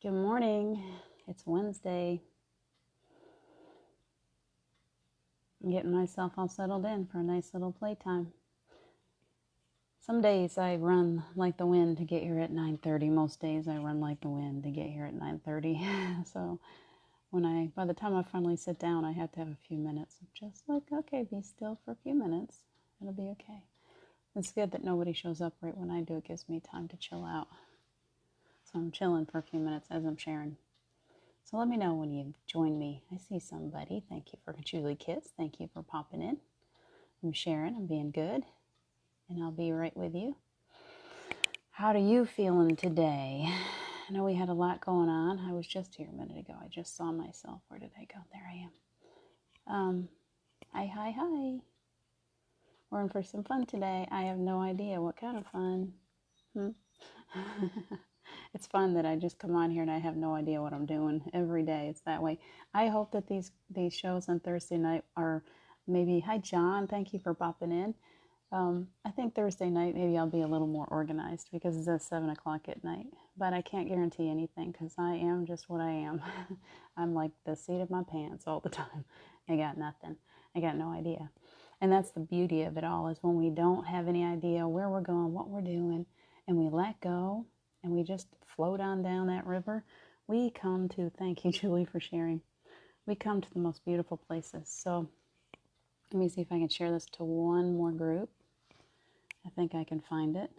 Good morning. It's Wednesday. I'm getting myself all settled in for a nice little playtime. Some days I run like the wind to get here at 9:30. Most days I run like the wind to get here at 9:30. So by the time I finally sit down, I have to have a few minutes of just like, okay, be still for a few minutes. It'll be okay. It's good that nobody shows up right when I do. It gives me time to chill out. So I'm chilling for a few minutes as I'm sharing. So let me know when you join me. I see somebody. Thank you for Julie Kids. Thank you for popping in. I'm Sharon. I'm being good. And I'll be right with you. How are you feeling today? I know we had a lot going on. I was just here a minute ago. I just saw myself. Where did I go? There I am. Hi. We're in for some fun today. I have no idea what kind of fun. It's fun that I just come on here and I have no idea what I'm doing every day. It's that way. I hope that these shows on Thursday night are maybe, hi John, thank you for popping in. I think Thursday night maybe I'll be a little more organized because it's at 7 o'clock at night. But I can't guarantee anything because I am just what I am. I'm like the seat of my pants all the time. I got nothing. I got no idea. And that's the beauty of it all, is when we don't have any idea where we're going, what we're doing, and we let go and we just float on down that river, we come to, thank you, Julie, for sharing. We come to the most beautiful places. So let me see if I can share this to one more group. I think I can find it.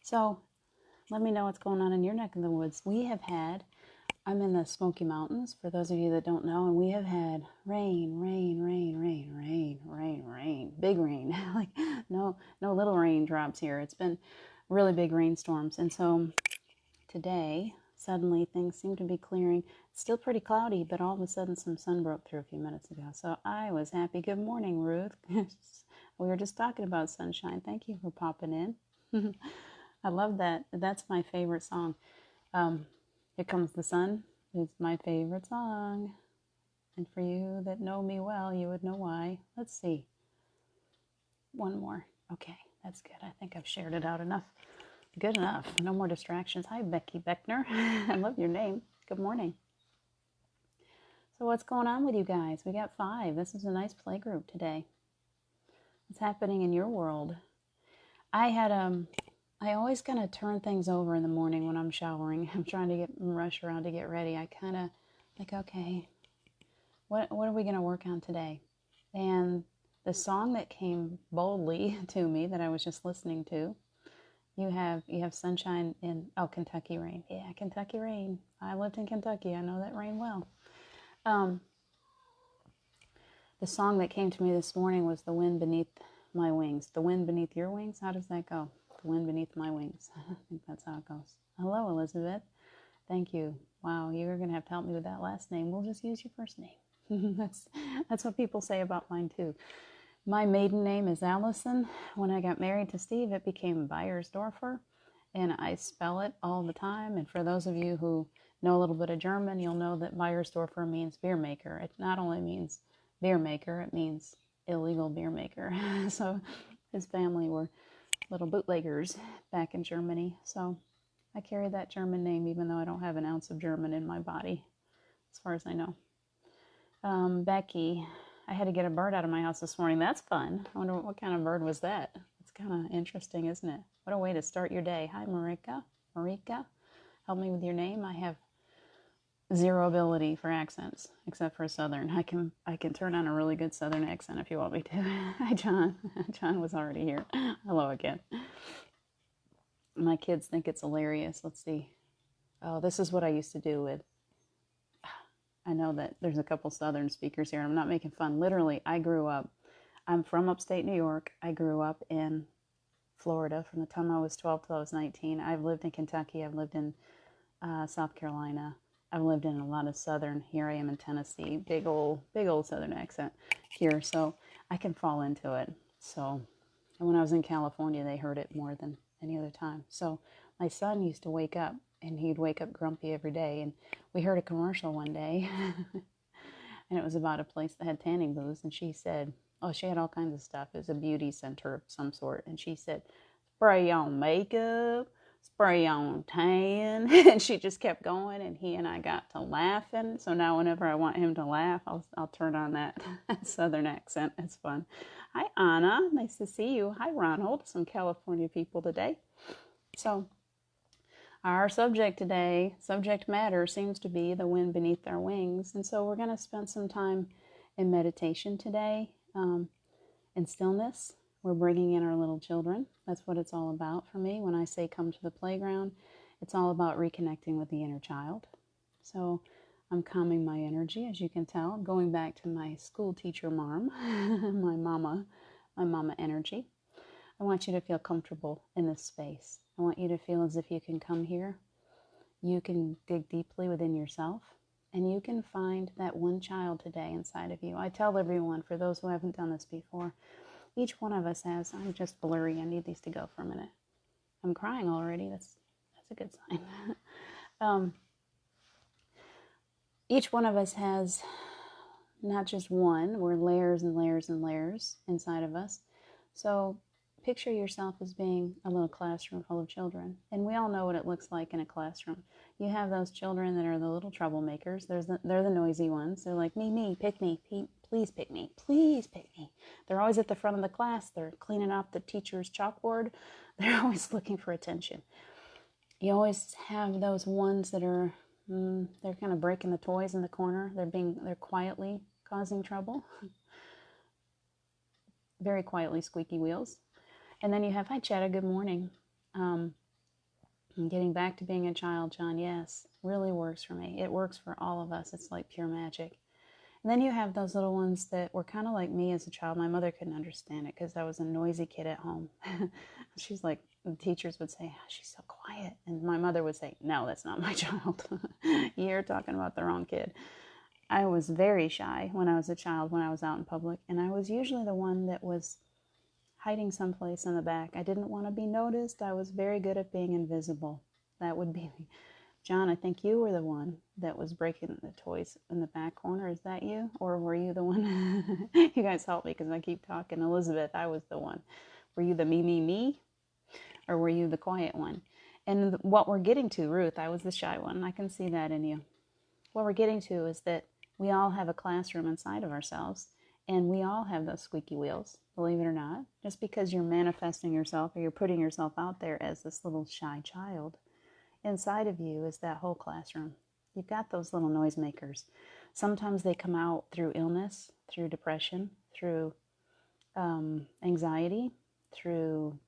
So let me know what's going on in your neck of the woods. I'm in the Smoky Mountains, for those of you that don't know, and we have had rain, big rain, like no little raindrops here. It's been really big rainstorms. And so today, suddenly things seem to be clearing. It's still pretty cloudy, but all of a sudden some sun broke through a few minutes ago. So I was happy. Good morning, Ruth. We were just talking about sunshine. Thank you for popping in. I love that. That's my favorite song. Here Comes the Sun is my favorite song. And for you that know me well, you would know why. Let's see. One more. Okay, that's good. I think I've shared it out enough. Good enough. No more distractions. Hi, Becky Beckner. I love your name. Good morning. So what's going on with you guys? We got 5. This is a nice play group today. What's happening in your world? I always kind of turn things over in the morning when I'm showering. I'm trying to rush around to get ready. I kind of like, okay, what are we going to work on today? And the song that came boldly to me that I was just listening to, you have sunshine in, Kentucky rain. Yeah, Kentucky rain. I lived in Kentucky. I know that rain well. The song that came to me this morning was The Wind Beneath My Wings. The Wind Beneath Your Wings? How does that go? The Wind Beneath My Wings. I think that's how it goes. Hello, Elizabeth. Thank you. Wow, you're going to have to help me with that last name. We'll just use your first name. That's what people say about mine, too. My maiden name is Allison. When I got married to Steve, it became Beyersdorfer, and I spell it all the time. And for those of you who know a little bit of German, you'll know that Beyersdorfer means beer maker. It not only means beer maker, it means illegal beer maker. So his family were little bootleggers back in Germany. So I carry that German name even though I don't have an ounce of German in my body, as far as I know. Becky, I had to get a bird out of my house this morning. That's fun. I wonder what kind of bird was that. It's kind of interesting, isn't it? What a way to start your day. Hi, Marika. Help me with your name. I have zero ability for accents except for Southern. I can turn on a really good Southern accent if you want me to. Hi, John. John was already here. Hello again. My kids think it's hilarious. Let's see. Oh, this is what I used to do with. I know that there's a couple Southern speakers here. I'm not making fun. Literally, I'm from upstate New York. I grew up in Florida from the time I was 12 till I was 19. I've lived in Kentucky. I've lived in South Carolina. I've lived in a lot of Southern. Here I am in Tennessee. Big old Southern accent here. So I can fall into it. So when I was in California, they heard it more than any other time. So my son used to wake up, and he'd wake up grumpy every day. And we heard a commercial one day, and it was about a place that had tanning booths. And she said, she had all kinds of stuff. It was a beauty center of some sort. And she said, spray on makeup, spray on tan. And she just kept going, and he and I got to laughing. So now whenever I want him to laugh, I'll turn on that southern accent. It's fun. Hi, Anna. Nice to see you. Hi, Ronald. Some California people today. So our subject today, subject matter, seems to be the wind beneath our wings. And so we're going to spend some time in meditation today, in stillness. We're bringing in our little children. That's what it's all about for me. When I say come to the playground, it's all about reconnecting with the inner child. So I'm calming my energy, as you can tell. I'm going back to my school teacher mom, my mama energy. I want you to feel comfortable in this space. I want you to feel as if you can come here. You can dig deeply within yourself, and you can find that one child today inside of you. I tell everyone, for those who haven't done this before, each one of us has, I'm just blurry, I need these to go for a minute. I'm crying already, that's a good sign. Each one of us has not just one, we're layers and layers and layers inside of us. So picture yourself as being a little classroom full of children. And we all know what it looks like in a classroom. You have those children that are the little troublemakers. They're the noisy ones. They're like, me, pick me, please pick me, please pick me. They're always at the front of the class. They're cleaning up the teacher's chalkboard. They're always looking for attention. You always have those ones that are, they're kind of breaking the toys in the corner. They're quietly causing trouble. Very quietly, squeaky wheels. And then you have, hi, Chetta, good morning. Getting back to being a child, John, yes, really works for me. It works for all of us. It's like pure magic. And then you have those little ones that were kind of like me as a child. My mother couldn't understand it because I was a noisy kid at home. She's like, the teachers would say, oh, she's so quiet. And my mother would say, no, that's not my child. You're talking about the wrong kid. I was very shy when I was a child, when I was out in public. And I was usually the one that was hiding someplace in the back. I didn't want to be noticed. I was very good at being invisible. That would be me. John, I think you were the one that was breaking the toys in the back corner. Is that you? Or were you the one? You guys help me because I keep talking. Elizabeth, I was the one. Were you the me? Or were you the quiet one? And what we're getting to, Ruth, I was the shy one. I can see that in you. What we're getting to is that we all have a classroom inside of ourselves. And we all have those squeaky wheels, believe it or not. Just because you're manifesting yourself or you're putting yourself out there as this little shy child, inside of you is that whole classroom. You've got those little noisemakers. Sometimes they come out through illness, through depression, through anxiety, through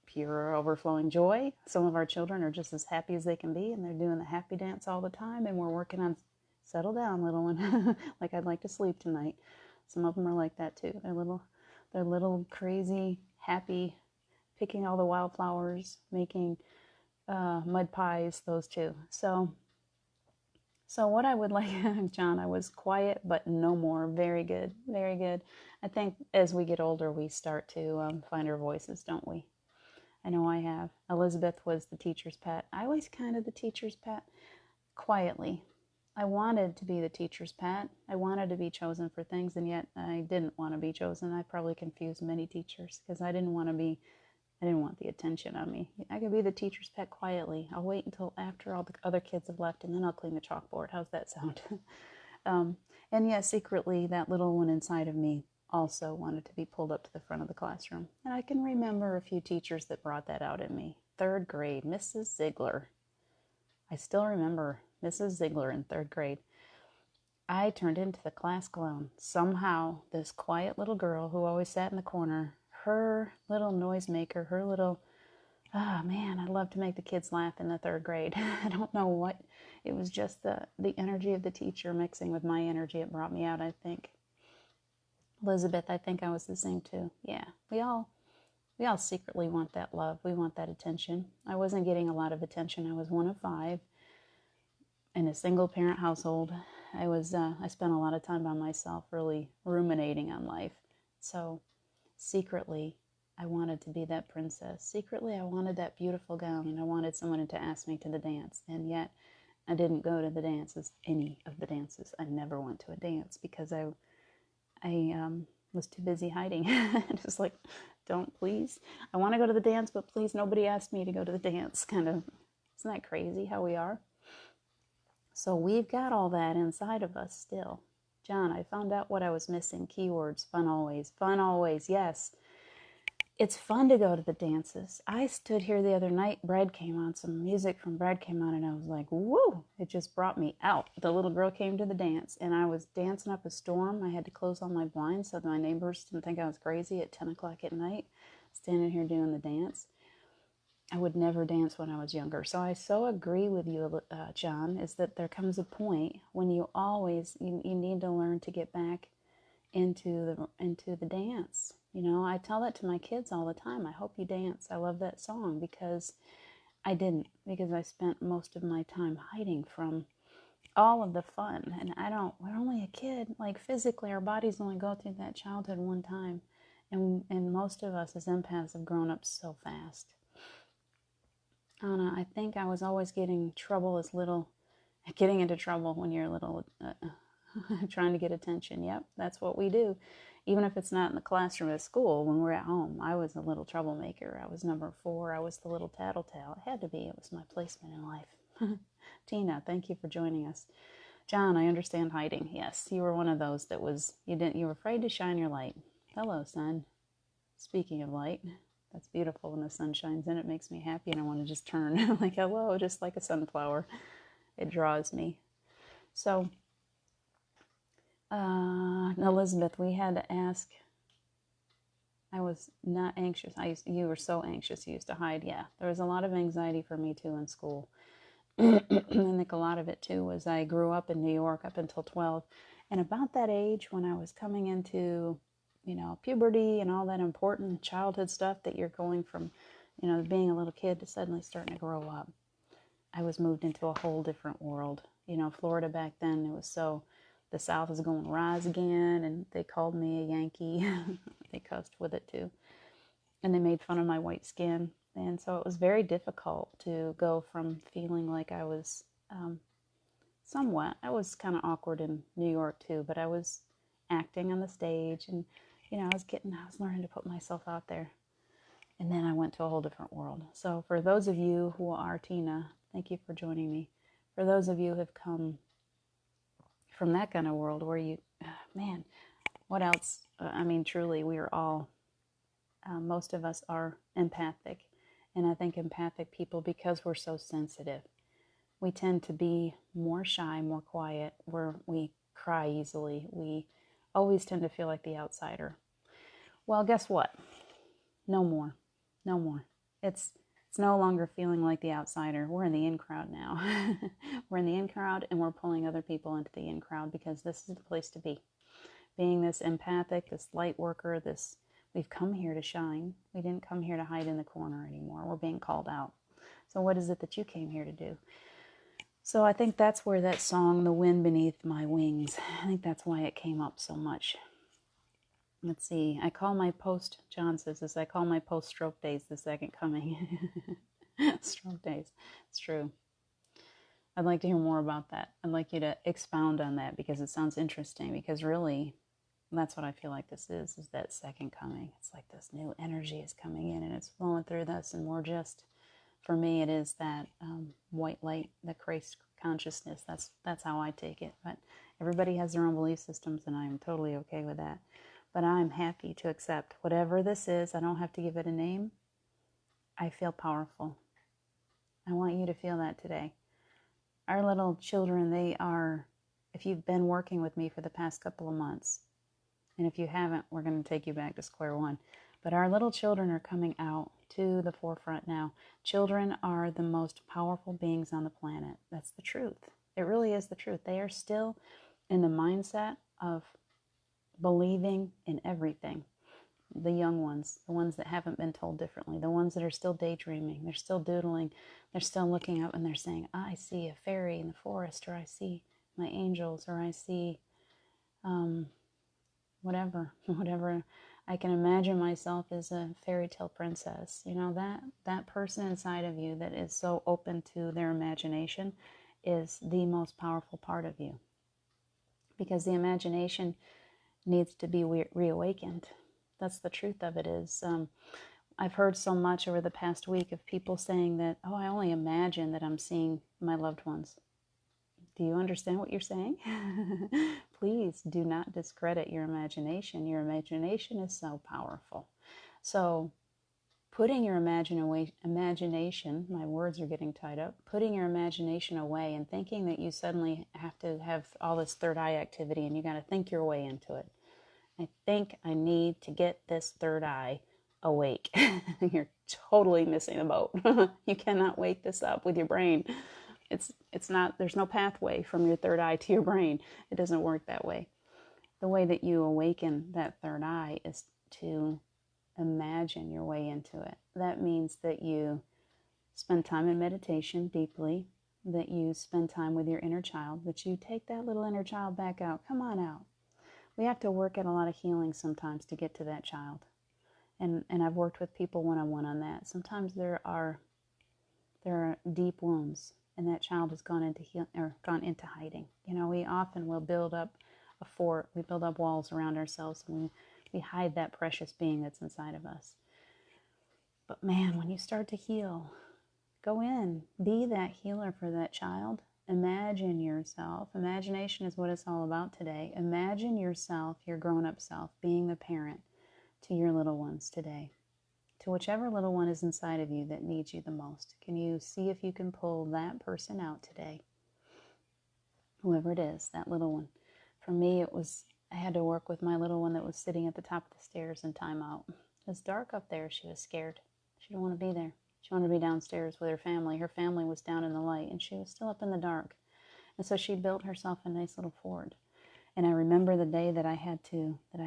pure overflowing joy. Some of our children are just as happy as they can be, and they're doing the happy dance all the time, and we're working on, settle down, little one. Like, I'd like to sleep tonight. Some of them are like that too. They're little crazy, happy, picking all the wildflowers, making mud pies, those two. So what I would like, John, I was quiet, but no more. Very good, very good. I think as we get older, we start to find our voices, don't we? I know I have. Elizabeth was the teacher's pet. I was kind of the teacher's pet, quietly. I wanted to be the teacher's pet. I wanted to be chosen for things, and yet I didn't want to be chosen. I probably confused many teachers because I didn't want the attention on me. I could be the teacher's pet quietly. I'll wait until after all the other kids have left, and then I'll clean the chalkboard. How's that sound? And yet secretly, that little one inside of me also wanted to be pulled up to the front of the classroom. And I can remember a few teachers that brought that out in me. 3rd grade, Mrs. Ziegler. I still remember Mrs. Ziegler in 3rd grade. I turned into the class clown. Somehow, this quiet little girl who always sat in the corner, her little noisemaker, her little, oh man, I love to make the kids laugh in the 3rd grade. I don't know what, it was just the energy of the teacher mixing with my energy. It brought me out, I think. Elizabeth, I think I was the same too. Yeah, we all secretly want that love. We want that attention. I wasn't getting a lot of attention. I was one of 5 in a single parent household. I spent a lot of time by myself, really ruminating on life. So secretly, I wanted to be that princess. Secretly, I wanted that beautiful gown, and I wanted someone to ask me to the dance. And yet, I didn't go to the dances, any of the dances. I never went to a dance because I Was too busy hiding. Just like, don't please. I want to go to the dance, but please nobody asked me to go to the dance. Kind of, isn't that crazy how we are? So we've got all that inside of us still. John, I found out what I was missing. Keywords, fun always. Fun always, yes. It's fun to go to the dances. I stood here the other night, Bread came on, some music from Bread came on, and I was like, woo! It just brought me out. The little girl came to the dance, and I was dancing up a storm. I had to close all my blinds so that my neighbors didn't think I was crazy at 10 o'clock at night, standing here doing the dance. I would never dance when I was younger. So I so agree with you, John, is that there comes a point when you need to learn to get back into the dance. You know, I tell that to my kids all the time. I hope you dance. I love that song because I didn't, because I spent most of my time hiding from all of the fun. And we're only a kid. Like physically, our bodies only go through that childhood one time. And most of us as empaths have grown up so fast. I think I was always getting into trouble when you're little, trying to get attention. Yep, that's what we do. Even if it's not in the classroom at school, when we're at home, I was a little troublemaker. I was number 4. I was the little tattletale. It had to be. It was my placement in life. Tina, thank you for joining us. John, I understand hiding. Yes, you were one of those that you were afraid to shine your light. Hello, sun. Speaking of light, that's beautiful when the sun shines in. It makes me happy and I want to just turn like, hello, just like a sunflower. It draws me. So, Elizabeth, we had to ask. I was not anxious. You were so anxious you used to hide. Yeah, there was a lot of anxiety for me too in school. I think a lot of it too was I grew up in New York up until 12. And about that age when I was coming into, puberty and all that important childhood stuff that you're going from, being a little kid to suddenly starting to grow up, I was moved into a whole different world. Florida back then, it was so, the South is going to rise again, and they called me a Yankee. They cussed with it too. And they made fun of my white skin. And so it was very difficult to go from feeling like I was I was kind of awkward in New York too, but I was acting on the stage and, I was learning to put myself out there. And then I went to a whole different world. So for those of you who are Tina, thank you for joining me. For those of you who have come from that kind of world where what else? Truly, we are all, most of us are empathic. And I think empathic people, because we're so sensitive, we tend to be more shy, more quiet, we cry easily. We always tend to feel like the outsider. Well, guess what? No more. No more. It's no longer feeling like the outsider. We're in the in crowd now. We're in the in crowd and we're pulling other people into the in crowd because this is the place to be. Being this empathic, this light worker, we've come here to shine. We didn't come here to hide in the corner anymore. We're being called out. So what is it that you came here to do? So I think that's where that song, The Wind Beneath My Wings, I think that's why it came up so much. Let's see. John says this, I call my post-stroke days the second coming. Stroke days. It's true. I'd like to hear more about that. I'd like you to expound on that because it sounds interesting, because really that's what I feel like this is that second coming. It's like this new energy is coming in and it's flowing through this, and we're just, for me, it is that white light, the Christ consciousness. That's how I take it. But everybody has their own belief systems, and I'm totally okay with that. But I'm happy to accept whatever this is. I don't have to give it a name. I feel powerful. I want you to feel that today. Our little children, if you've been working with me for the past couple of months, and if you haven't, we're going to take you back to square one. But our little children are coming out to the forefront now. Children are the most powerful beings on the planet. That's the truth. It really is the truth. They are still in the mindset of believing in everything. The young ones, the ones that haven't been told differently, the ones that are still daydreaming, they're still doodling, they're still looking up and they're saying, I see a fairy in the forest, or I see my angels, or I see whatever I can imagine myself as a fairy tale princess. That person inside of you that is so open to their imagination is the most powerful part of you, because the imagination needs to be reawakened. That's the truth of it is. I've heard so much over the past week of people saying that, oh, I only imagine that I'm seeing my loved ones. Do you understand what you're saying? Please do not discredit your imagination. Your imagination is so powerful. So putting your imagination, my words are getting tied up, putting your imagination away and thinking that you suddenly have to have all this third eye activity and you got to think your way into it. I think I need to get this third eye awake. You're totally missing the boat. You cannot wake this up with your brain. It's not, there's no pathway from your third eye to your brain. It doesn't work that way. The way that you awaken that third eye is to imagine your way into it. That means that you spend time in meditation deeply, that you spend time with your inner child, that you take that little inner child back out. Come on out. We have to work at a lot of healing sometimes to get to that child. And I've worked with people one-on-one on that. Sometimes there are deep wounds, and that child has gone into hiding. You know, we often will build up a fort, we build up walls around ourselves, and we hide that precious being that's inside of us. But man, when you start to heal, go in, be that healer for that child. Imagine yourself. Imagination is what it's all about today. Imagine yourself, your grown-up self, being the parent to your little ones today, to whichever little one is inside of you that needs you the most. Can you see if you can pull that person out today? Whoever it is, that little one. For me, I had to work with my little one that was sitting at the top of the stairs in timeout. It was dark up there. She was scared. She didn't want to be there. She wanted to be downstairs with her family. Her family was down in the light, and she was still up in the dark. And so she built herself a nice little fort. And I remember the day that I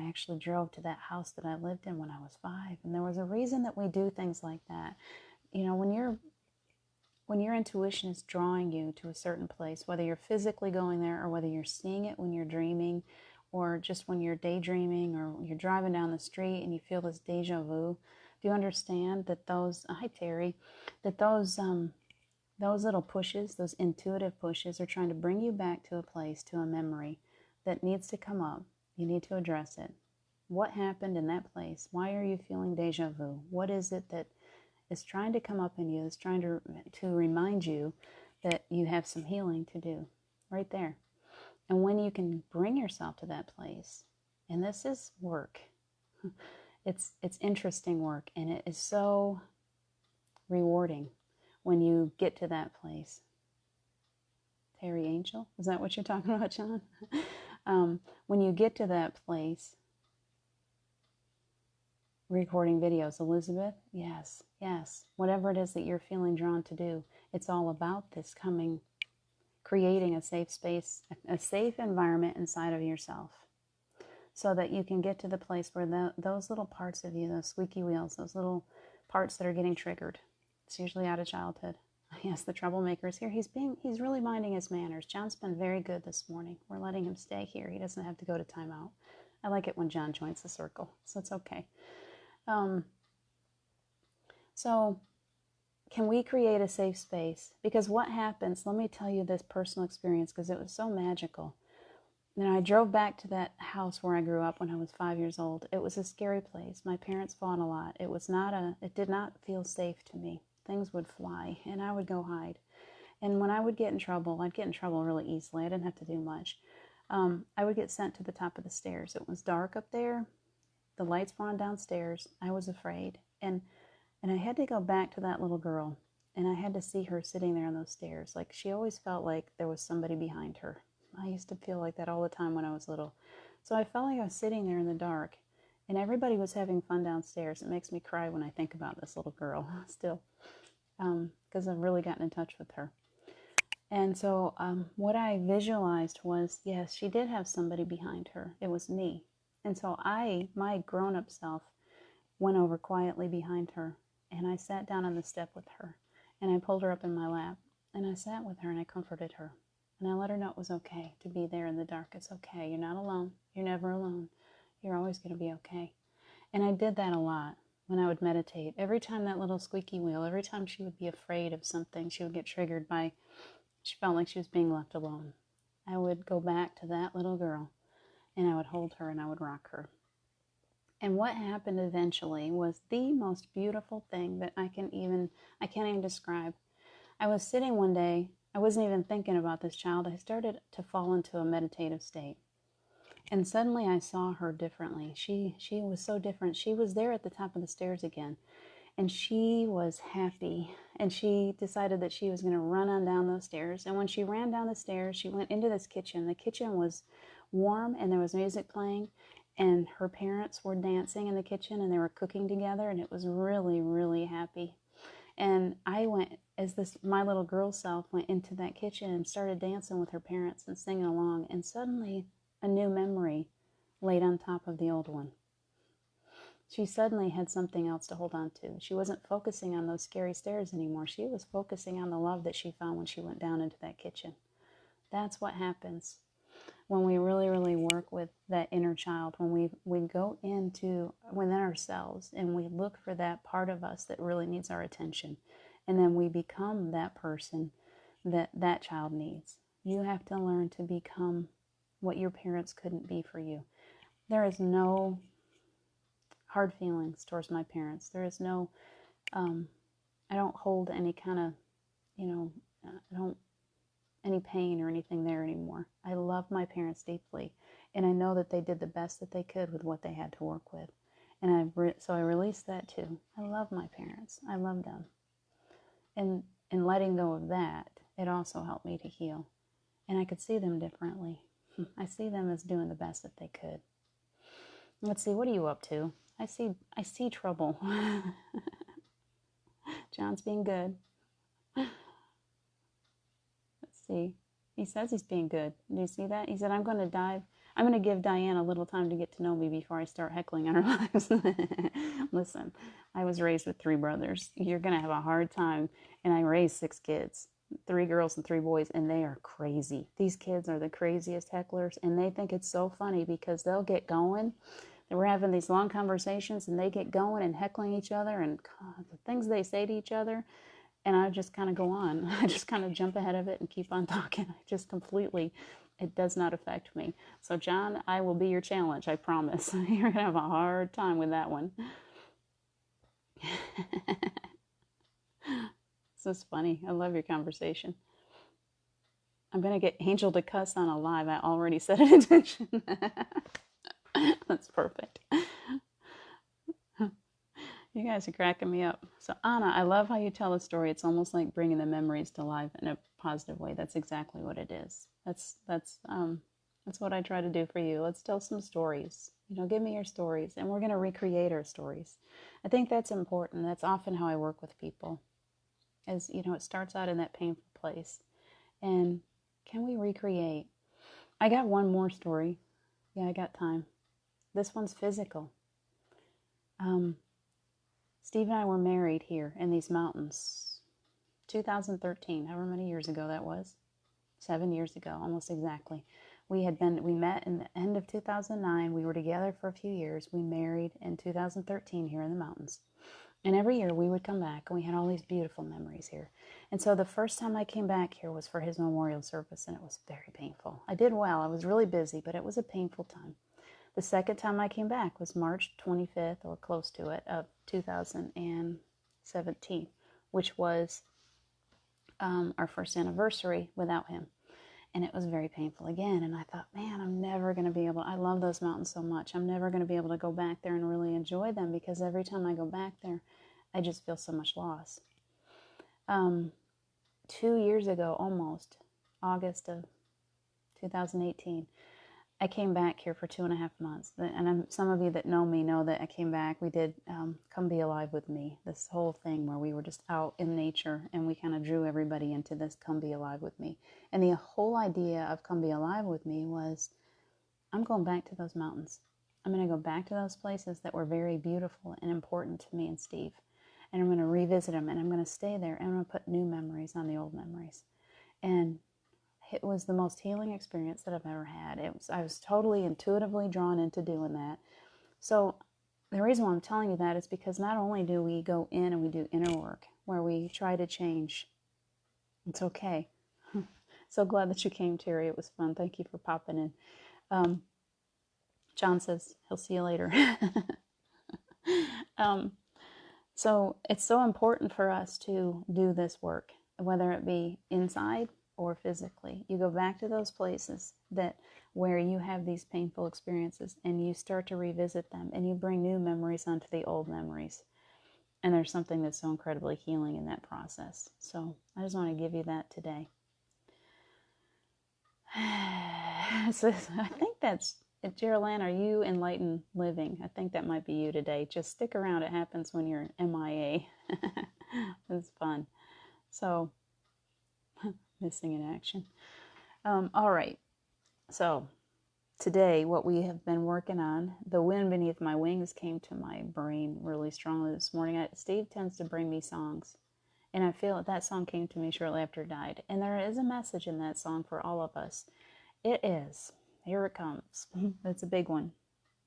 actually drove to that house that I lived in when I was 5. And there was a reason that we do things like that. You know, when your intuition is drawing you to a certain place, whether you're physically going there or whether you're seeing it when you're dreaming or just when you're daydreaming or you're driving down the street and you feel this deja vu, do you understand that hi Terry, that those little pushes, those intuitive pushes are trying to bring you back to a place, to a memory that needs to come up. You need to address it. What happened in that place? Why are you feeling deja vu? What is it that is trying to come up in you, is trying to remind you that you have some healing to do right there? And when you can bring yourself to that place, and this is work, it's interesting work, and it is so rewarding when you get to that place. Terry Angel, is that what you're talking about, John? When you get to that place, recording videos, Elizabeth, yes, whatever it is that you're feeling drawn to do, it's all about this creating a safe space, a safe environment inside of yourself, so that you can get to the place where those little parts of you, those squeaky wheels, those little parts that are getting triggered, it's usually out of childhood. Yes, the troublemaker is here. He's really minding his manners. John's been very good this morning. We're letting him stay here. He doesn't have to go to timeout. I like it when John joins the circle, so it's okay. So can we create a safe space? Because what happens, let me tell you this personal experience because it was so magical. I drove back to that house where I grew up when I was 5 years old. It was a scary place. My parents fought a lot. It did not feel safe to me. Things would fly and I would go hide. And when I would get in trouble, I'd get in trouble really easily. I didn't have to do much. I would get sent to the top of the stairs. It was dark up there. The lights were on downstairs. I was afraid. And I had to go back to that little girl. And I had to see her sitting there on those stairs. Like she always felt like there was somebody behind her. I used to feel like that all the time when I was little. So I felt like I was sitting there in the dark. And everybody was having fun downstairs. It makes me cry when I think about this little girl still. Because I've really gotten in touch with her. And so what I visualized was, yes, she did have somebody behind her. It was me. And so my grown-up self, went over quietly behind her. And I sat down on the step with her. And I pulled her up in my lap. And I sat with her and I comforted her. And I let her know it was okay to be there in the dark. It's okay. You're not alone. You're never alone. You're always going to be okay. And I did that a lot when I would meditate. Every time that little squeaky wheel, every time she would be afraid of something, she would get triggered by, she felt like she was being left alone. I would go back to that little girl and I would hold her and I would rock her. And what happened eventually was the most beautiful thing that I can't even describe. I was sitting one day, I wasn't even thinking about this child. I started to fall into a meditative state. And suddenly I saw her differently. She was so different. She was there at the top of the stairs again. And she was happy. And she decided that she was going to run on down those stairs. And when she ran down the stairs, she went into this kitchen. The kitchen was warm and there was music playing. And her parents were dancing in the kitchen and they were cooking together. And it was really, really happy. And I went, my little girl self went into that kitchen and started dancing with her parents and singing along. And suddenly a new memory laid on top of the old one. She suddenly had something else to hold on to. She wasn't focusing on those scary stairs anymore. She was focusing on the love that she found when she went down into that kitchen. That's what happens when we really, really work with that inner child, when we go into within ourselves and we look for that part of us that really needs our attention. And then we become that person that child needs. You have to learn to become what your parents couldn't be for you. There is no hard feelings towards my parents. There is no, I don't hold any kind of, any pain or anything there anymore. I love my parents deeply, and I know that they did the best that they could with what they had to work with. And so I released that too. I love my parents. I love them. And in letting go of that, it also helped me to heal. And I could see them differently. I see them as doing the best that they could. Let's see, what are you up to? I see trouble. John's being good. Let's see. He says he's being good. Do you see that? He said, I'm going to give Diana a little time to get to know me before I start heckling on her lives. Listen, I was raised with 3 brothers. You're going to have a hard time. And I raised 6 kids, 3 girls and 3 boys, and they are crazy. These kids are the craziest hecklers, and they think it's so funny because they'll get going. We're having these long conversations, and they get going and heckling each other, and God, the things they say to each other, and I just kind of go on. I just kind of jump ahead of it and keep on talking. It does not affect me. So, John, I will be your challenge, I promise. You're going to have a hard time with that one. This is funny. I love your conversation. I'm going to get Angel to cuss on a live. I already set an intention. That's perfect. You guys are cracking me up. So Anna, I love how you tell a story. It's almost like bringing the memories to life in a positive way. That's exactly what it is. That's what I try to do for you. Let's tell some stories. Give me your stories, and we're going to recreate our stories. I think that's important. That's often how I work with people. As it starts out in that painful place, and can we recreate? I got one more story. Yeah, I got time. This one's physical. Steve and I were married here in these mountains, 2013, however many years ago that was, 7 years ago, almost exactly. We met in the end of 2009. We were together for a few years. We married in 2013 here in the mountains. And every year we would come back, and we had all these beautiful memories here. And so the first time I came back here was for his memorial service, and it was very painful. I did well. I was really busy, but it was a painful time. The second time I came back was March 25th, or close to it, of 2017, which was our first anniversary without him. And it was very painful again. And I thought, man, I'm never going to be able, I love those mountains so much. I'm never going to be able to go back there and really enjoy them, because every time I go back there, I just feel so much loss. 2 years ago, almost, August of 2018, I came back here for 2.5 months. And some of you that know me know that I came back. We did Come Be Alive with Me, this whole thing where we were just out in nature, and we kind of drew everybody into this Come Be Alive with Me. And the whole idea of Come Be Alive with Me was, I'm going back to those mountains. I'm going to go back to those places that were very beautiful and important to me and Steve. And I'm going to revisit them, and I'm going to stay there, and I'm going to put new memories on the old memories. And it was the most healing experience that I've ever had. I was totally intuitively drawn into doing that. So the reason why I'm telling you that is because not only do we go in and we do inner work where we try to change. It's okay. So glad that you came, Terry. It was fun. Thank you for popping in. John says he'll see you later. So it's so important for us to do this work, whether it be inside or physically. You go back to those places that where you have these painful experiences and you start to revisit them and you bring new memories onto the old memories. And there's something that's so incredibly healing in that process. So I just want to give you that today. So I think that's Geraldine, are you enlightened living? I think that might be you today. Just stick around. It happens when you're MIA. It's fun. So, missing in action. All right. So, today, what we have been working on, The Wind Beneath My Wings came to my brain really strongly this morning. Steve tends to bring me songs. And I feel that song came to me shortly after he died. And there is a message in that song for all of us. It is. Here it comes. It's a big one.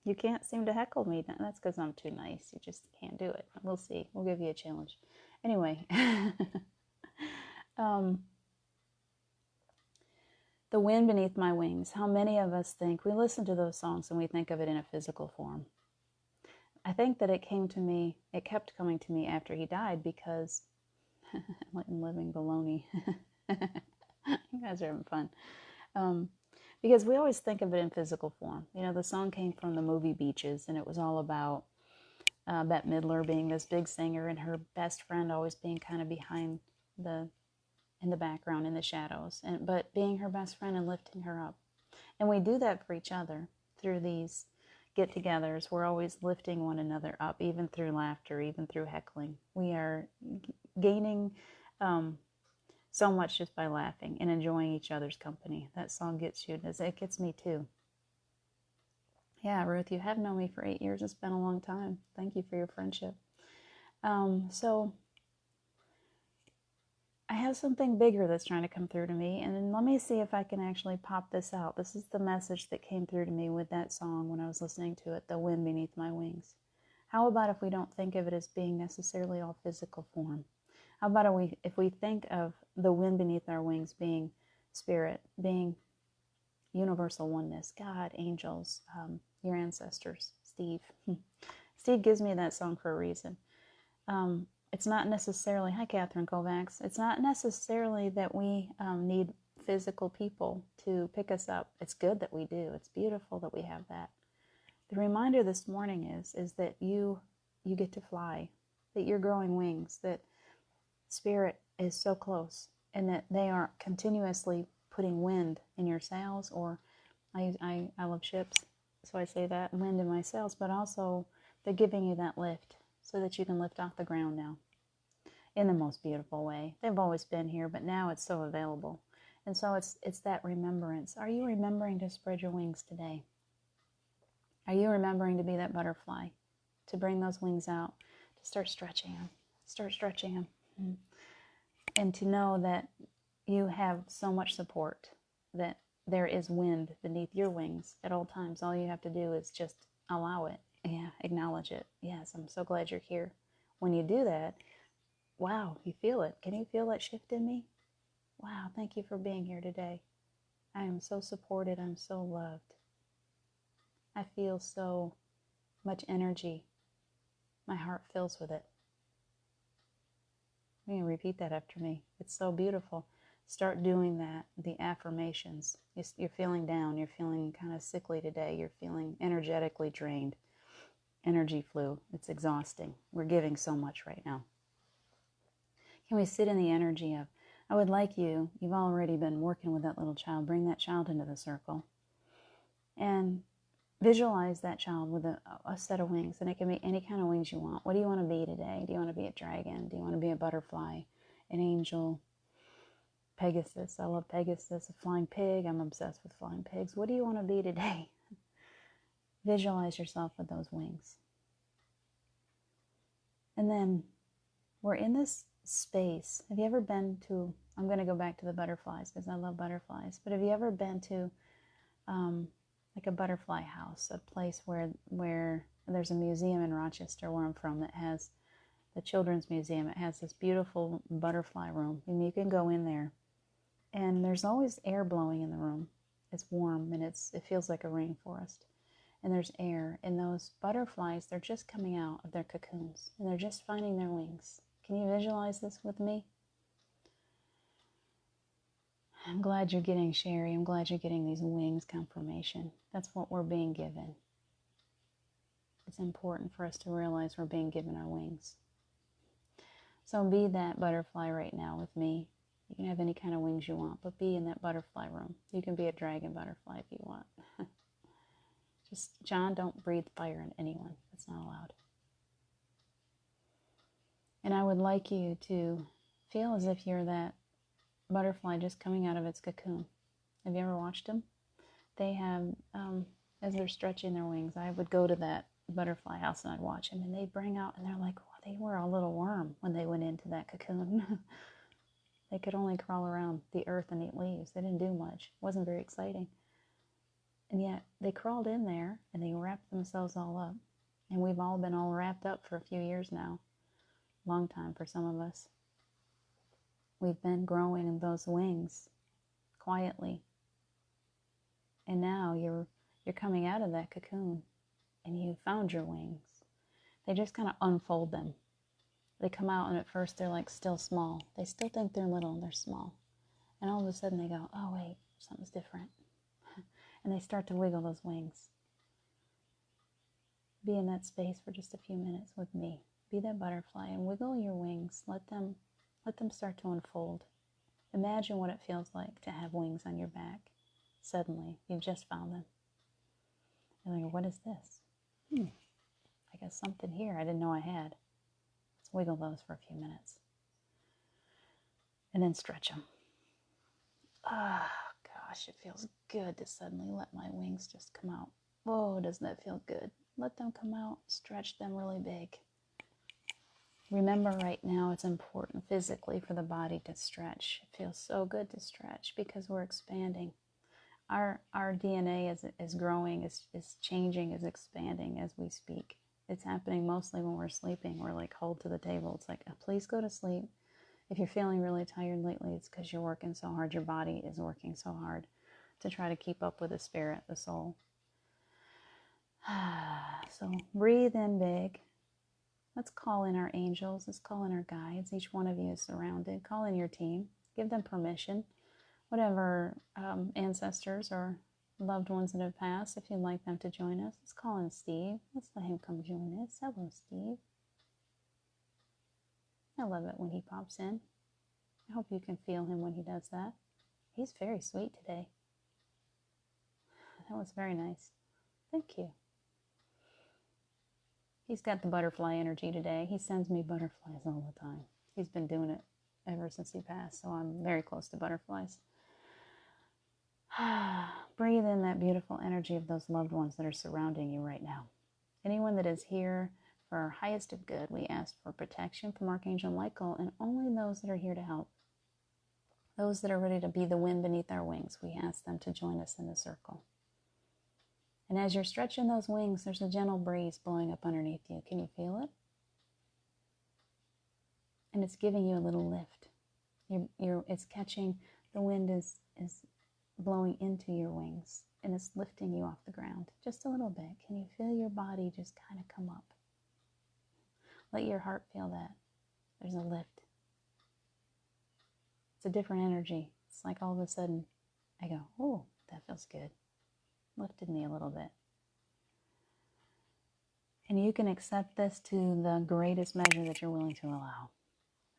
You can't seem to heckle me. That's because I'm too nice. You just can't do it. We'll see. We'll give you a challenge. Anyway. The Wind Beneath My Wings. How many of us think, we listen to those songs and we think of it in a physical form. I think that it kept coming to me after he died because living baloney. You guys are having fun. Because we always think of it in physical form. You know, the song came from the movie Beaches, and it was all about Bette Midler being this big singer and her best friend always being kind of behind in the background, in the shadows, but being her best friend and lifting her up. And we do that for each other through these get-togethers. We're always lifting one another up, even through laughter, even through heckling. We are gaining so much just by laughing and enjoying each other's company. That song gets you. It gets me too. Yeah, Ruth, you have known me for 8 years. It's been a long time. Thank you for your friendship. So I have something bigger that's trying to come through to me, and let me see if I can actually pop this out. This is the message that came through to me with that song when I was listening to it, The Wind Beneath My Wings. How about if we don't think of it as being necessarily all physical form? How about if we think of the wind beneath our wings being spirit, being universal oneness, God, angels, your ancestors, Steve. Steve gives me that song for a reason. It's not necessarily, hi Catherine Kovacs, it's not necessarily that we need physical people to pick us up. It's good that we do. It's beautiful that we have that. The reminder this morning is that you get to fly, that you're growing wings, that Spirit is so close, and that they are continuously putting wind in your sails, or I love ships, so I say that, wind in my sails, but also they're giving you that lift so that you can lift off the ground now in the most beautiful way. They've always been here, but now it's so available. And so it's that remembrance. Are you remembering to spread your wings today? Are you remembering to be that butterfly, to bring those wings out, to start stretching them? Start stretching them. And to know that you have so much support, that there is wind beneath your wings at all times. All you have to do is just allow it. Yeah, acknowledge it. Yes, I'm so glad you're here. When you do that, wow, you feel it. Can you feel that shift in me? Wow, thank you for being here today. I am so supported. I'm so loved. I feel so much energy. My heart fills with it. You can repeat that after me. It's so beautiful. Start doing that, the affirmations. You're feeling down. You're feeling kind of sickly today. You're feeling energetically drained. Energy flu. It's exhausting. We're giving so much right now. Can we sit in the energy of, I would like you've already been working with that little child, bring that child into the circle. And visualize that child with a set of wings, and it can be any kind of wings you want. What do you want to be today? Do you want to be a dragon? Do you want to be a butterfly, an angel, Pegasus? I love Pegasus, a flying pig. I'm obsessed with flying pigs. What do you want to be today? Visualize yourself with those wings. And then we're in this space. Have you ever been to, I'm going to go back to the butterflies because I love butterflies, but have you ever been to like a butterfly house, a place where there's a museum in Rochester where I'm from that has the Children's Museum. It has this beautiful butterfly room, and you can go in there, and there's always air blowing in the room. It's warm, and it feels like a rainforest. and there's air, and those butterflies, they're just coming out of their cocoons, and they're just finding their wings. Can you visualize this with me? I'm glad you're getting, Sherry, I'm glad you're getting these wings confirmation. That's what we're being given. It's important for us to realize we're being given our wings. So be that butterfly right now with me. You can have any kind of wings you want, but be in that butterfly room. You can be a dragon butterfly if you want. Just, John, don't breathe fire on anyone. That's not allowed. And I would like you to feel as if you're that butterfly just coming out of its cocoon. Have you ever watched them? They have, as they're stretching their wings, I would go to that butterfly house and I'd watch them, and they'd bring out, and they're like, oh, they were a little worm when they went into that cocoon. They could only crawl around the earth and eat leaves. They didn't do much. It wasn't very exciting. And yet they crawled in there and they wrapped themselves all up. And we've all been all wrapped up for a few years now. Long time for some of us. We've been growing those wings quietly. And now you're coming out of that cocoon and you found your wings. They just kind of unfold them. They come out, and at first they're like still small. They still think they're little and they're small. And all of a sudden they go, oh wait, something's different. And they start to wiggle those wings. Be in that space for just a few minutes with me. Be that butterfly and wiggle your wings. Let them start to unfold. Imagine what it feels like to have wings on your back. Suddenly, you've just found them. And like, what is this? I got something here I didn't know I had. Let's wiggle those for a few minutes. And then stretch them. Ah, gosh, it feels good to suddenly let my wings just come out. Whoa, doesn't that feel good? Let them come out, stretch them really big. Remember right now it's important physically for the body to stretch. It feels so good to stretch because we're expanding. Our DNA is growing, is changing, is expanding as we speak. It's happening mostly when we're sleeping. We're like, hold to the table. It's like, please go to sleep. If you're feeling really tired lately, it's because you're working so hard. Your body is working so hard to try to keep up with the spirit, the soul. So breathe in big. Let's call in our angels. Let's call in our guides. Each one of you is surrounded. Call in your team. Give them permission. Whatever ancestors or loved ones that have passed, if you'd like them to join us. Let's call in Steve. Let's let him come join us. Hello, Steve. I love it when he pops in. I hope you can feel him when he does that. He's very sweet today. That was very nice. Thank you. He's got the butterfly energy today. He sends me butterflies all the time. He's been doing it ever since he passed, so I'm very close to butterflies. Breathe in that beautiful energy of those loved ones that are surrounding you right now. Anyone that is here for our highest of good, we ask for protection from Archangel Michael, and only those that are here to help. Those that are ready to be the wind beneath our wings, we ask them to join us in the circle. And as you're stretching those wings, there's a gentle breeze blowing up underneath you. Can you feel it? And it's giving you a little lift. It's catching, the wind is blowing into your wings, and it's lifting you off the ground just a little bit. Can you feel your body just kind of come up? Let your heart feel that. There's a lift. It's a different energy. It's like all of a sudden I go, oh, that feels good. Lifted me a little bit. And you can accept this to the greatest measure that you're willing to allow.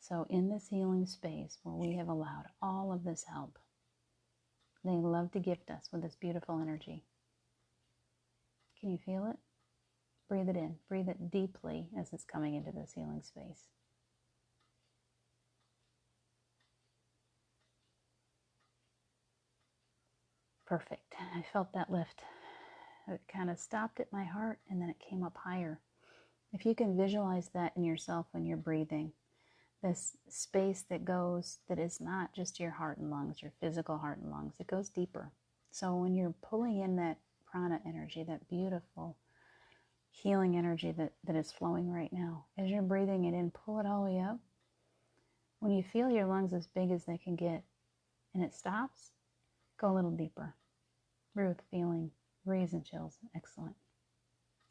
So in this healing space where we have allowed all of this help, they love to gift us with this beautiful energy. Can you feel it? Breathe it in. Breathe it deeply as it's coming into this healing space. Perfect. I felt that lift. It kind of stopped at my heart and then it came up higher. If you can visualize that in yourself when you're breathing, this space that is not just your heart and lungs, your physical heart and lungs, it goes deeper. So when you're pulling in that prana energy, that beautiful healing energy that is flowing right now, as you're breathing it in, pull it all the way up. When you feel your lungs as big as they can get and it stops, go a little deeper. Breathe with feeling, breeze and chills. Excellent.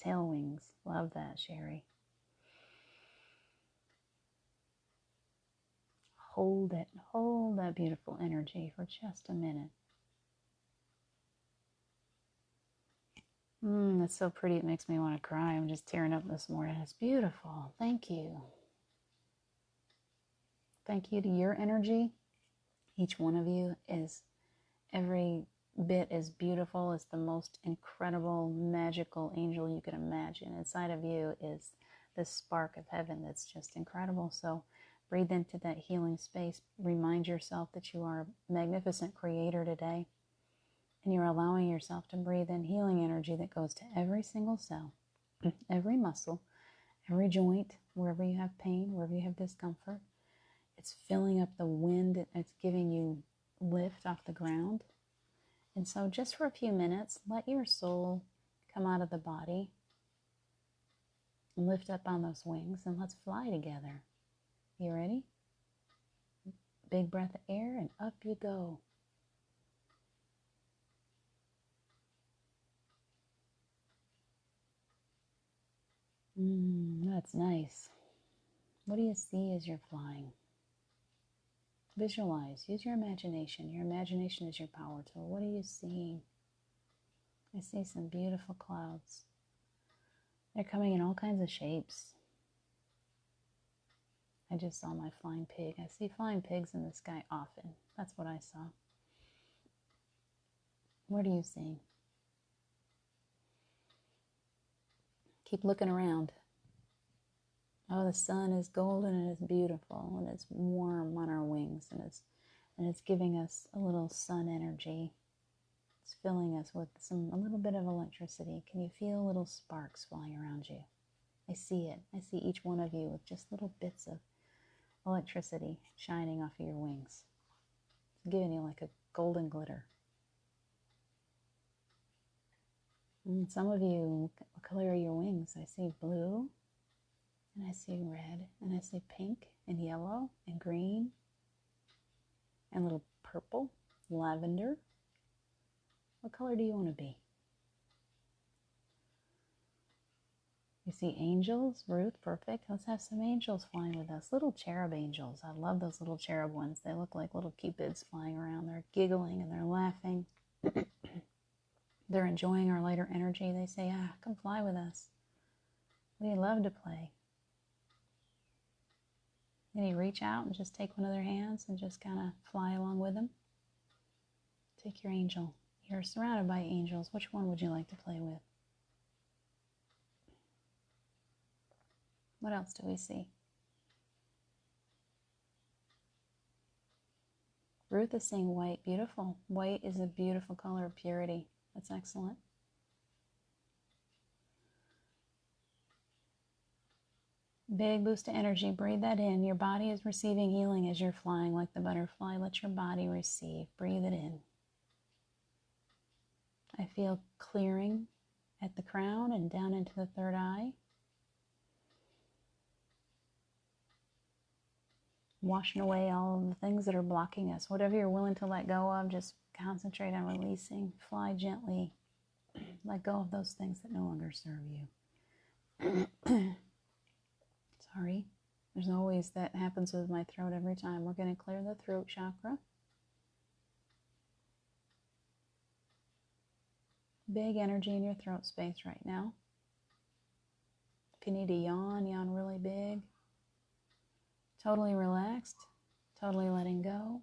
Tail wings. Love that, Sherry. Hold it. Hold that beautiful energy for just a minute. That's so pretty. It makes me want to cry. I'm just tearing up this morning. It's beautiful. Thank you. Thank you to your energy. Each one of you is every bit as beautiful as the most incredible, magical angel you can imagine. Inside of you is this spark of heaven that's just incredible. So breathe into that healing space. Remind yourself that you are a magnificent creator today. And you're allowing yourself to breathe in healing energy that goes to every single cell, every muscle, every joint, wherever you have pain, wherever you have discomfort. It's filling up the wind. It's giving you lift off the ground. And so just for a few minutes, let your soul come out of the body and lift up on those wings, and let's fly together. You ready? Big breath of air, and up you go. That's nice. What do you see as you're flying? Visualize. Use your imagination. Your imagination is your power tool. What are you seeing? I see some beautiful clouds. They're coming in all kinds of shapes. I just saw my flying pig. I see flying pigs in the sky often. That's what I saw. What are you seeing? Keep looking around. Oh, the sun is golden and it's beautiful and it's warm on our wings and it's giving us a little sun energy. It's filling us with a little bit of electricity. Can you feel little sparks flying around you? I see it. I see each one of you with just little bits of electricity shining off of your wings. It's giving you like a golden glitter. And some of you, what color are your wings? I see blue. And I see red, and I see pink, and yellow, and green, and a little purple, lavender. What color do you want to be? You see angels? Ruth, perfect. Let's have some angels flying with us. Little cherub angels. I love those little cherub ones. They look like little cupids flying around. They're giggling and they're laughing. They're enjoying our lighter energy. They say, come fly with us. We love to play. Then you reach out and just take one of their hands and just kind of fly along with them. Take your angel. You're surrounded by angels. Which one would you like to play with? What else do we see? Ruth is saying white. Beautiful. White is a beautiful color of purity. That's excellent. Big boost of energy. Breathe that in. Your body is receiving healing as you're flying like the butterfly. Let your body receive. Breathe it in. I feel clearing at the crown and down into the third eye. Washing away all of the things that are blocking us. Whatever you're willing to let go of, just concentrate on releasing. Fly gently. Let go of those things that no longer serve you. Sorry. There's always that happens with my throat every time. We're going to clear the throat chakra. Big energy in your throat space right now. If you need to yawn, yawn really big. Totally relaxed. Totally letting go.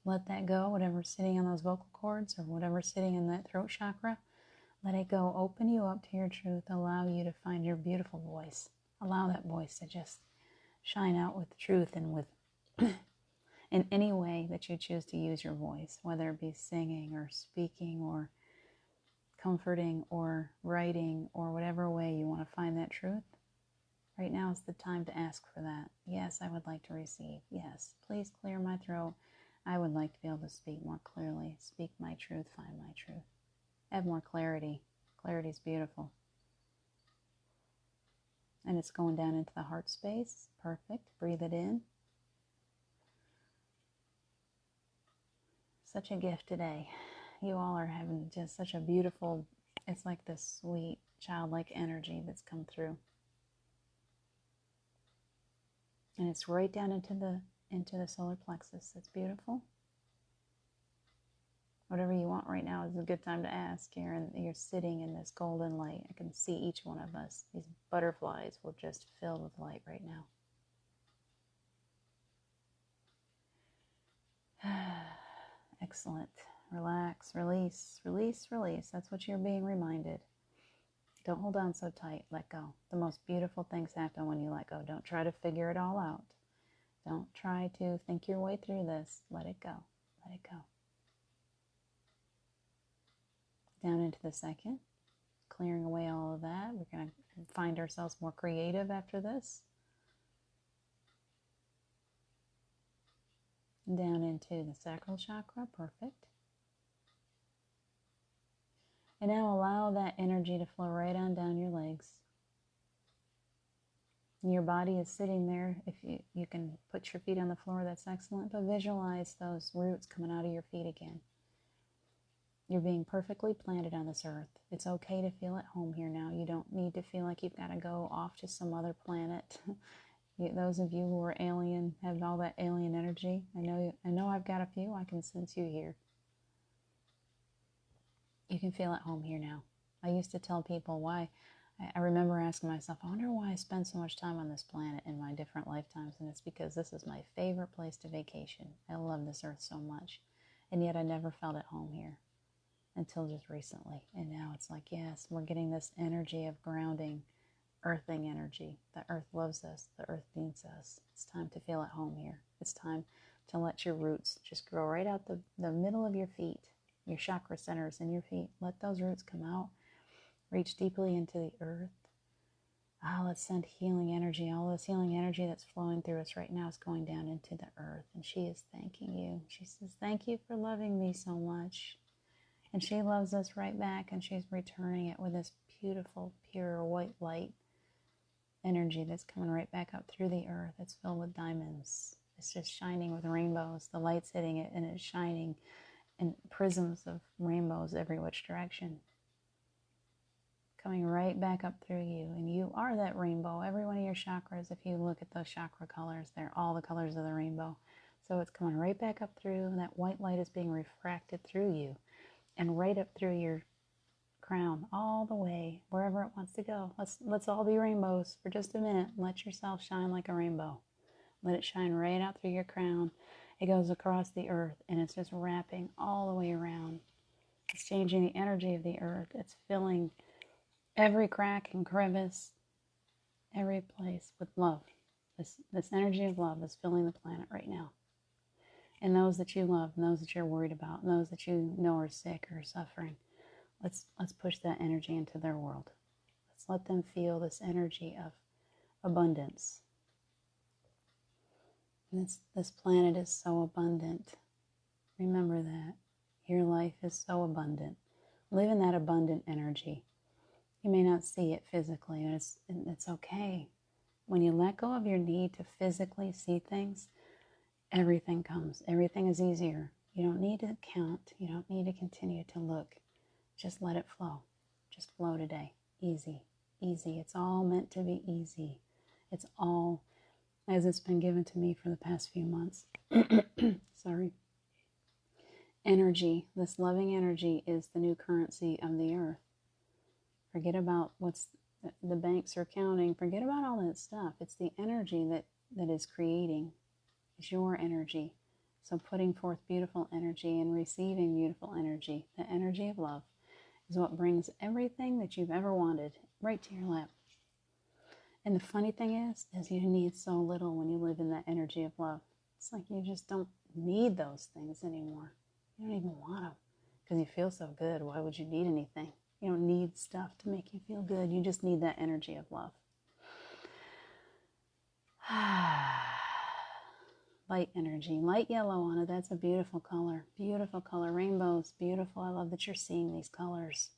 Let that go, whatever's sitting on those vocal cords or whatever's sitting in that throat chakra. Let it go. Open you up to your truth. Allow you to find your beautiful voice. Allow that voice to just shine out with truth and with in any way that you choose to use your voice, whether it be singing or speaking or comforting or writing or whatever way you want to find that truth. Right now is the time to ask for that. Yes, I would like to receive. Yes, please clear my throat. I would like to be able to speak more clearly. Speak my truth, find my truth. Have more clarity. Clarity is beautiful. And it's going down into the heart space. Perfect. Breathe it in. Such a gift today. You all are having just such a beautiful, it's like this sweet, childlike energy that's come through. And it's right down into the solar plexus. It's beautiful. Whatever you want right now is a good time to ask. You're sitting in this golden light. I can see each one of us. These butterflies will just fill with light right now. Excellent. Relax, release, release, release. That's what you're being reminded. Don't hold on so tight. Let go. The most beautiful things happen when you let go. Don't try to figure it all out. Don't try to think your way through this. Let it go. Let it go. Down into the second. Clearing away all of that. We're going to find ourselves more creative after this. Down into the sacral chakra. Perfect. And now allow that energy to flow right on down your legs. And your body is sitting there. If you can put your feet on the floor, that's excellent. But visualize those roots coming out of your feet again. You're being perfectly planted on this earth. It's okay to feel at home here now. You don't need to feel like you've got to go off to some other planet. Those of you who are alien, have all that alien energy. I know I've got a few. I can sense you here. You can feel at home here now. I used to tell people why. I remember asking myself, I wonder why I spend so much time on this planet in my different lifetimes. And it's because this is my favorite place to vacation. I love this earth so much. And yet I never felt at home here until just recently. And now it's like, yes, we're getting this energy of grounding, earthing energy. The earth loves us. The earth needs us. It's time to feel at home here. It's time to let your roots just grow right out the middle of your feet, your chakra centers in your feet. Let those roots come out. Reach deeply into the earth. Let's send healing energy. All this healing energy that's flowing through us right now is going down into the earth. And she is thanking you. She says, thank you for loving me so much. And she loves us right back. And she's returning it with this beautiful, pure white light energy that's coming right back up through the earth. It's filled with diamonds. It's just shining with rainbows. The light's hitting it and it's shining in prisms of rainbows every which direction. Coming right back up through you. And you are that rainbow. Every one of your chakras, if you look at those chakra colors, they're all the colors of the rainbow. So it's coming right back up through, and that white light is being refracted through you and right up through your crown, all the way, wherever it wants to go. Let's all be rainbows for just a minute. Let yourself shine like a rainbow. Let it shine right out through your crown. It goes across the earth, and it's just wrapping all the way around. It's changing the energy of the earth. It's filling every crack and crevice, every place with love. This energy of love is filling the planet right now. And those that you love, and those that you're worried about, and those that you know are sick or suffering, let's push that energy into their world. Let's let them feel this energy of abundance. And this planet is so abundant. Remember that. Your life is so abundant. Live in that abundant energy. You may not see it physically, and it's okay. When you let go of your need to physically see things, everything comes. Everything is easier. You don't need to count. You don't need to continue to look. Just let it flow. Just flow today. Easy. Easy. It's all meant to be easy. It's all as it's been given to me for the past few months. Sorry. Energy. This loving energy is the new currency of the earth. Forget about what's the banks are counting. Forget about all that stuff. It's the energy that is creating. It's your energy. So putting forth beautiful energy and receiving beautiful energy, the energy of love, is what brings everything that you've ever wanted right to your lap. And the funny thing is you need so little when you live in that energy of love. It's like you just don't need those things anymore. You don't even want them because you feel so good. Why would you need anything? You don't need stuff to make you feel good. You just need that energy of love. Light energy, light yellow on it. That's a beautiful color. Beautiful color. Rainbows, beautiful. I love that you're seeing these colors.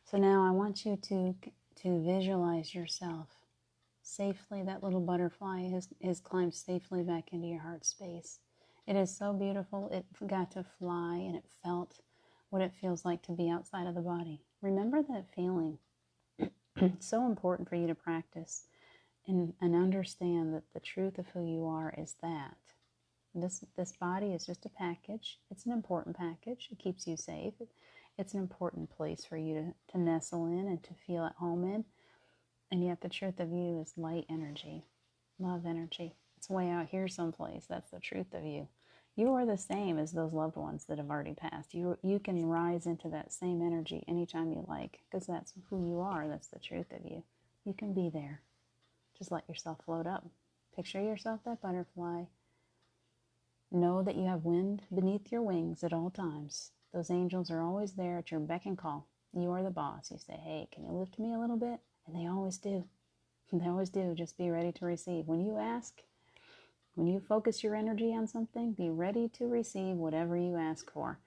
So now I want you to visualize yourself safely. That little butterfly has climbed safely back into your heart space. It is so beautiful. It got to fly and it felt what it feels like to be outside of the body. Remember that feeling. It's so important for you to practice and understand that the truth of who you are is that. This body is just a package. It's an important package. It keeps you safe. It's an important place for you to nestle in and to feel at home in. And yet the truth of you is light energy, love energy. It's way out here someplace. That's the truth of you. You are the same as those loved ones that have already passed. You can rise into that same energy anytime you like, because that's who you are. That's the truth of you. You can be there. Just let yourself float up. Picture yourself that butterfly. Know that you have wind beneath your wings at all times. Those angels are always there at your beck and call. You are the boss. You say, hey, can you lift me a little bit? And they always do. They always do. Just be ready to receive. When you ask, when you focus your energy on something, be ready to receive whatever you ask for,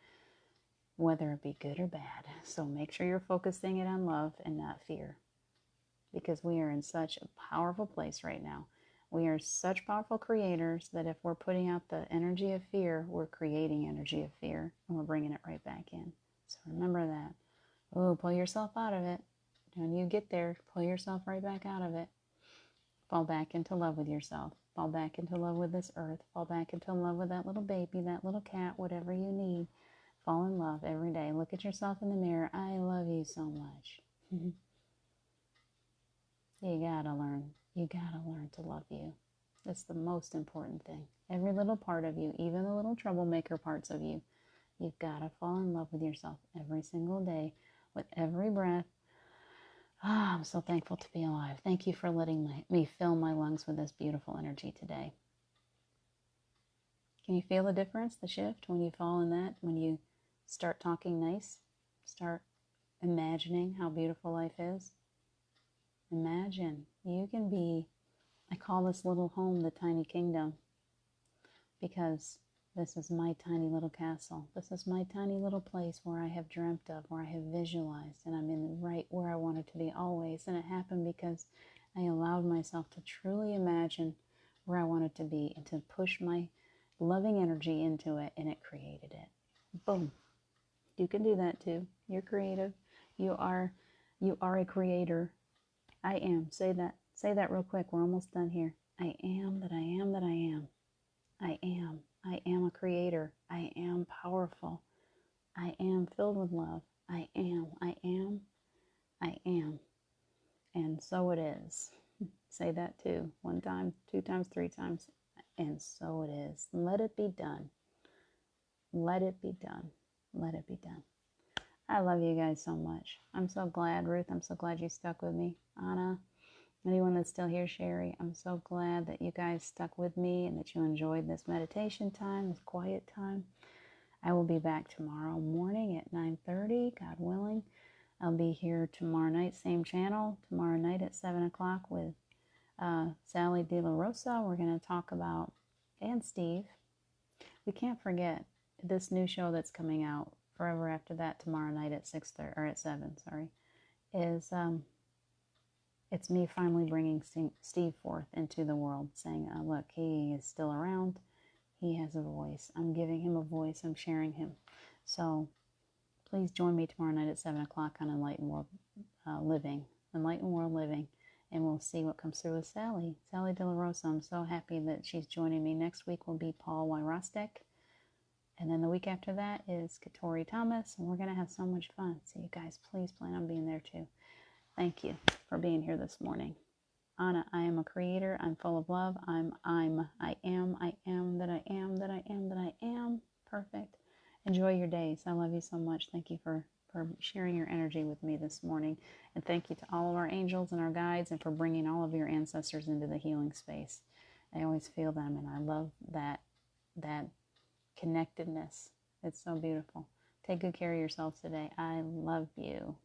whether it be good or bad. So make sure you're focusing it on love and not fear, because we are in such a powerful place right now. We are such powerful creators that if we're putting out the energy of fear, we're creating energy of fear, and we're bringing it right back in. So remember that. Oh, pull yourself out of it. When you get there, pull yourself right back out of it. Fall back into love with yourself. Fall back into love with this earth. Fall back into love with that little baby, that little cat, whatever you need. Fall in love every day. Look at yourself in the mirror. I love you so much. You gotta learn. You gotta learn to love you. That's the most important thing. Every little part of you, even the little troublemaker parts of you, you've gotta fall in love with yourself every single day, with every breath. I'm so thankful to be alive. Thank you for letting me fill my lungs with this beautiful energy today. Can you feel the difference, the shift, when you fall in that, when you start talking nice, start imagining how beautiful life is? Imagine you can be, I call this little home the tiny kingdom, because this is my tiny little castle. This is my tiny little place where I have dreamt of, where I have visualized, and I'm in right where I wanted to be always. And it happened because I allowed myself to truly imagine where I wanted to be and to push my loving energy into it, and it created it. Boom. You can do that too. You're creative. You are a creator. I am. Say that. Say that real quick. We're almost done here. I am that I am that I am. I am. I am a creator. I am powerful. I am filled with love. I am. I am. I am. And so it is. Say that too. 1 time, 2 times, 3 times. And so it is. Let it be done. Let it be done. Let it be done. I love you guys so much. I'm so glad, Ruth. I'm so glad you stuck with me. Anna, anyone that's still here, Sherry, I'm so glad that you guys stuck with me and that you enjoyed this meditation time, this quiet time. I will be back tomorrow morning at 9:30, God willing. I'll be here tomorrow night, same channel, tomorrow night at 7 o'clock with Sally De La Rosa. We're going to talk about, and Steve. We can't forget this new show that's coming out, Forever After That, tomorrow night at 6:30, or at 7, sorry, is it's me finally bringing Steve forth into the world, saying, look, he is still around. He has a voice. I'm giving him a voice. I'm sharing him. So please join me tomorrow night at 7 o'clock on Enlightened World Living. Enlightened World Living. And we'll see what comes through with Sally. Sally De La Rosa. I'm so happy that she's joining me. Next week will be Paul Wyrostek. And then the week after that is Katori Thomas. And we're going to have so much fun. So you guys, please plan on being there too. Thank you for being here this morning. Anna, I am a creator. I'm full of love. I am that I am that I am that I am. Perfect. Enjoy your days. I love you so much. Thank you for sharing your energy with me this morning. And thank you to all of our angels and our guides, and for bringing all of your ancestors into the healing space. I always feel them, and I love that connectedness. It's so beautiful. Take good care of yourselves today. I love you.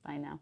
Bye now.